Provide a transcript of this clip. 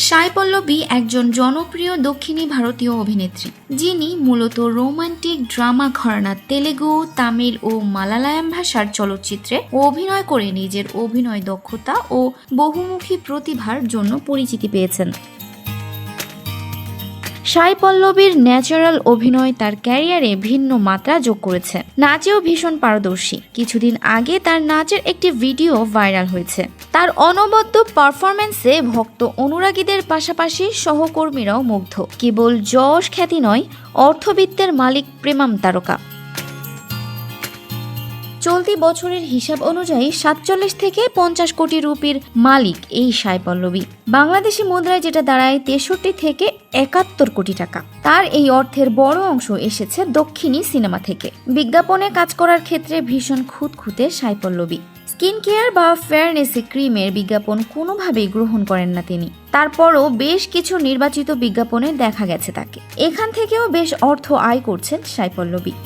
সাই পল্লবী একজন জনপ্রিয় দক্ষিণী ভারতীয় অভিনেত্রী, যিনি মূলত রোমান্টিক ড্রামা ঘরানা তেলেগু, তামিল ও মালায়ালাম ভাষার চলচ্চিত্রে অভিনয় করে নিজের অভিনয় দক্ষতা ও বহুমুখী প্রতিভার জন্য পরিচিতি পেয়েছেন। সাই পল্লবীর ন্যাচারাল অভিনয় তার ক্যারিয়ারে ভিন্ন মাত্রা যোগ করেছে। নাচেও ভীষণ পারদর্শী। কিছুদিন আগে তার নাচের একটি ভিডিও ভাইরাল হয়েছে। তার অনবদ্য পারফরম্যান্সে ভক্ত অনুরাগীদের পাশাপাশি সহকর্মীরাও মুগ্ধ। কেবল যশ খ্যাতি নয়, অর্থবিত্তের মালিক প্রেমাম তারকা। চলতি বছরের হিসাব অনুযায়ী ৪৭ থেকে ৫০ কোটি রুপির মালিক এই সাই পল্লবী। বাংলাদেশি মুদ্রায় যেটা দাঁড়ায় ৬৩ থেকে ৭১ কোটি টাকা। তার এই অর্থের বড় অংশ এসেছে দক্ষিণী সিনেমা থেকে। বিজ্ঞাপনে কাজ করার ক্ষেত্রে ভীষণ খুঁতখুঁতে সাই পল্লবী। স্কিন কেয়ার বা ফেয়ারনেস ক্রিমের বিজ্ঞাপন কোনোভাবেই গ্রহণ করেন না তিনি। তারপরও বেশ কিছু নির্বাচিত বিজ্ঞাপনে দেখা গেছে তাকে। এখান থেকেও বেশ অর্থ আয় করছেন সাই পল্লবী।